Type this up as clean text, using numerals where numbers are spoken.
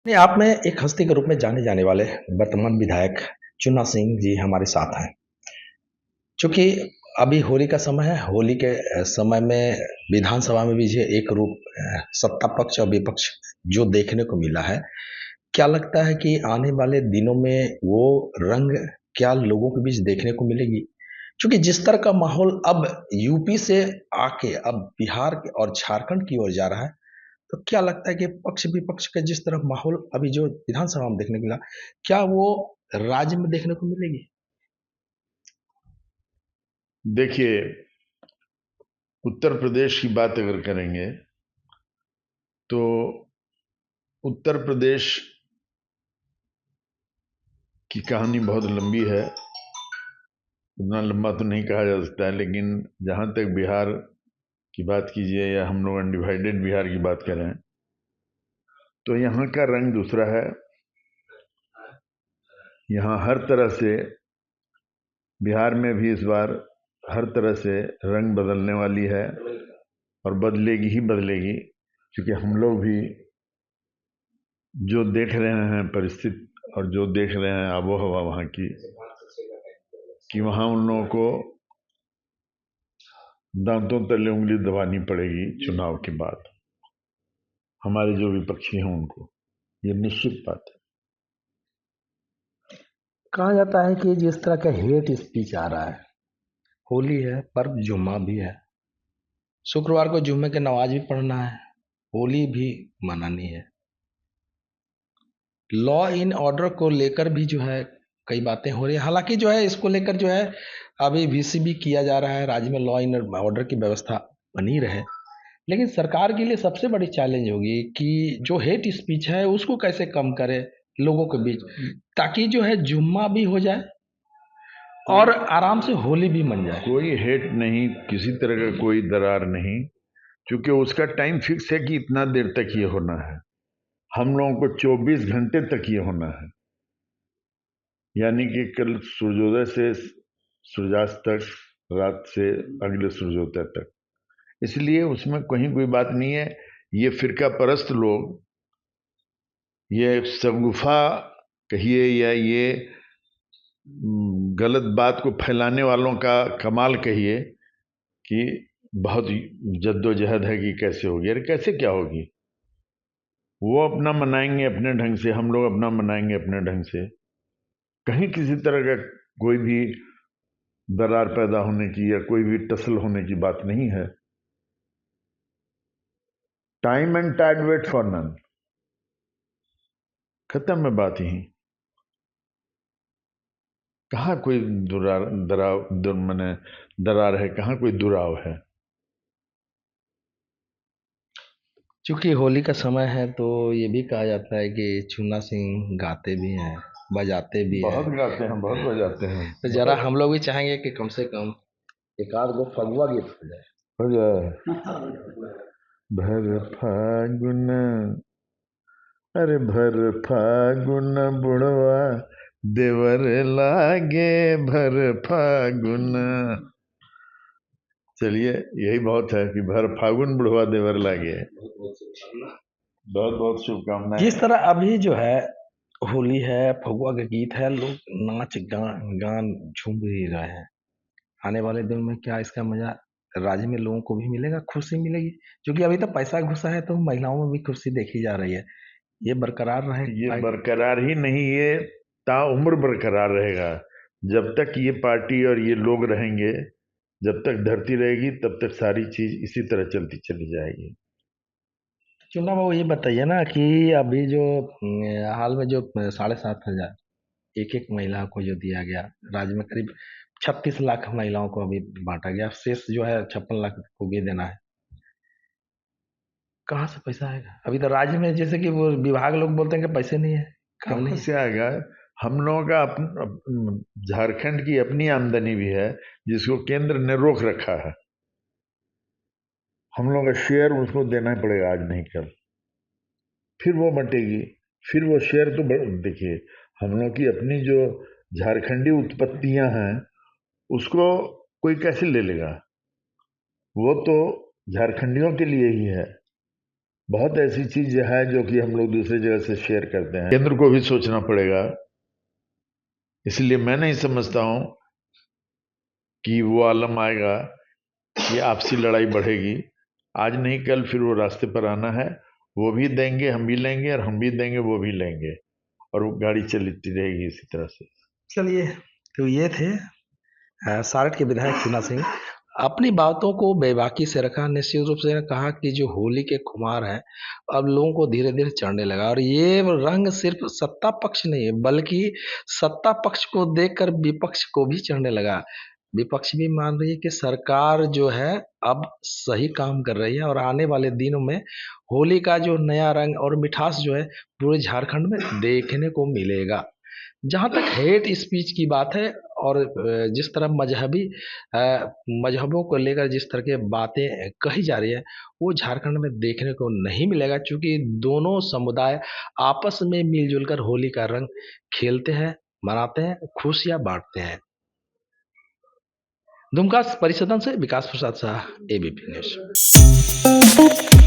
नहीं, आप में एक हस्ती के रूप में जाने जाने वाले वर्तमान विधायक चुन्ना सिंह जी हमारे साथ हैं। चूँकि अभी होली का समय है, होली के समय में विधानसभा में भी जो एक रूप सत्ता पक्ष और विपक्ष जो देखने को मिला है, क्या लगता है कि आने वाले दिनों में वो रंग क्या लोगों के बीच देखने को मिलेगी? क्योंकि जिस तरह का माहौल अब यूपी से आके अब बिहार और झारखंड की ओर जा रहा है, तो क्या लगता है कि पक्ष विपक्ष का जिस तरह माहौल अभी जो विधानसभा में देखने को मिला, क्या वो राज्य में देखने को मिलेगी? देखिए, उत्तर प्रदेश की बात अगर करेंगे तो उत्तर प्रदेश की कहानी बहुत लंबी है। उतना लंबा तो नहीं कहा जा सकता है, लेकिन जहाँ तक बिहार की बात कीजिए या हम लोग अनडिवाइडेड बिहार की बात करें तो यहाँ का रंग दूसरा है। यहाँ हर तरह से बिहार में भी इस बार हर तरह से रंग बदलने वाली है और बदलेगी ही बदलेगी, क्योंकि हम लोग भी जो देख रहे हैं परिस्थिति और जो देख रहे हैं आबो हवा वहाँ की, कि वहाँ उन लोगों को दांतों तले उंगली दबानी पड़ेगी चुनाव के बाद, हमारे जो विपक्षी हैं उनको। ये निश्चित बात है। कहा जाता है कि जिस तरह का हेट स्पीच आ रहा है, होली है, पर्व जुम्मा भी है, शुक्रवार को जुम्मे की नमाज भी पढ़ना है, होली भी मनानी है। लॉ इन ऑर्डर को लेकर भी जो है कई बातें हो रही है। हालांकि जो है इसको लेकर जो है अभी वीसीबी किया जा रहा है, राज्य में लॉ इन ऑर्डर की व्यवस्था बनी रहे। लेकिन सरकार के लिए सबसे बड़ी चैलेंज होगी कि जो हेट स्पीच है उसको कैसे कम करे लोगों के बीच, ताकि जो है जुम्मा भी हो जाए और आराम से होली भी मन जाए। कोई हेट नहीं, किसी तरह का कोई दरार नहीं, क्योंकि उसका टाइम फिक्स है कि इतना देर तक ये होना है। हम लोगों को 24 घंटे तक ये होना है, यानी कि कल सूर्योदय से सूर्यास्त तक, रात से अगले सूर्योदय तक। इसलिए उसमें कहीं कोई बात नहीं है। ये फिरका परस्त लोग, ये शगुफा कहिए या ये गलत बात को फैलाने वालों का कमाल कहिए कि बहुत जद्दोजहद है कि कैसे होगी। अरे कैसे क्या होगी? वो अपना मनाएंगे अपने ढंग से, हम लोग अपना मनाएंगे अपने ढंग से। कहीं किसी तरह का कोई भी दरार पैदा होने की या कोई भी टसल होने की बात नहीं है। Time and tide wait for none, खत्म है बात यही। कहाँ कोई दुरार दराव मैंने दरार है, कहाँ कोई दुराव है। चूंकि होली का समय है तो ये भी कहा जाता है कि चुन्ना सिंह गाते भी हैं, बजाते भी हैं। बहुत गाते हैं, बहुत बजाते हैं, तो जरा हम लोग भी चाहेंगे कि कम से कम एक आध गो फगुआ गीत हो जाए। हो जाए। भर फागुन, अरे भर फागुन बुढ़वा देवर लागे, भर फागुन। चलिए, यही बहुत है कि भर फागुन बुढ़वा देवर लागे। बहुत बहुत शुभकामनाएं। जिस तरह अभी जो है होली है, फगुआ का गीत है, लोग नाच गान झूम भी रहे हैं। आने वाले दिन में क्या इसका मजा राज्य में लोगों को भी मिलेगा, खुशी मिलेगी? क्योंकि अभी तो पैसा घुसा है तो महिलाओं में भी खुशी देखी जा रही है। ये बरकरार रहे ये पाएगा। बरकरार ही नहीं, ये ताउम्र बरकरार रहेगा। जब तक ये पार्टी और ये लोग रहेंगे, जब तक धरती रहेगी, तब तक सारी चीज इसी तरह चलती चली जाएगी। चुना बाबू ये बताइए ना कि अभी जो हाल में जो 7,500 एक एक महिला को जो दिया गया, राज्य में करीब 36 लाख महिलाओं को अभी बांटा गया, शेष जो है 56 लाख को भी देना है। कहाँ से पैसा आएगा? अभी तो राज्य में जैसे कि वो विभाग लोग बोलते हैं कि पैसे नहीं है, काम कहाँ नहीं से आएगा? हम लोगों का झारखंड की अपनी आमदनी भी है, जिसको केंद्र ने रोक रखा है। हम लोगों का शेयर उसको देना ही पड़ेगा, आज नहीं कल। फिर वो बंटेगी, फिर वो शेयर तो देखिए, हम लोग की अपनी जो झारखंडी उत्पत्तियां हैं उसको कोई कैसे ले लेगा? वो तो झारखंडियों के लिए ही है। बहुत ऐसी चीज है जो कि हम लोग दूसरी जगह से शेयर करते हैं। केंद्र को भी सोचना पड़ेगा। इसलिए मैं नहीं समझता हूं कि वो आलम आएगा कि आपसी लड़ाई बढ़ेगी। आज नहीं कल फिर वो रास्ते पर आना है। वो भी देंगे, हम भी लेंगे, और हम भी देंगे, वो भी लेंगे, और वो गाड़ी चलती रहेगी इसी तरह से। चलिए, तो ये थे सारठ के विधायक चुना सिंह। अपनी बातों को बेबाकी से रखा, निश्चित रूप से कहा कि जो होली के खुमार हैं अब लोगों को धीरे धीरे चढ़ने लगा, और ये रंग सिर्फ सत्ता पक्ष नहीं है बल्कि सत्ता पक्ष को देखकर विपक्ष को भी चढ़ने लगा। विपक्ष भी मान रही है कि सरकार जो है अब सही काम कर रही है, और आने वाले दिनों में होली का जो नया रंग और मिठास जो है पूरे झारखंड में देखने को मिलेगा। जहाँ तक हेट स्पीच की बात है, और जिस तरह मजहबों को लेकर जिस तरह की बातें कही जा रही है, वो झारखंड में देखने को नहीं मिलेगा, क्योंकि दोनों समुदाय आपस में मिलजुल कर होली का रंग खेलते हैं, मनाते हैं, खुशियां बांटते हैं। दुमका परिषदन से विकास प्रसाद शाह, एबीपी न्यूज।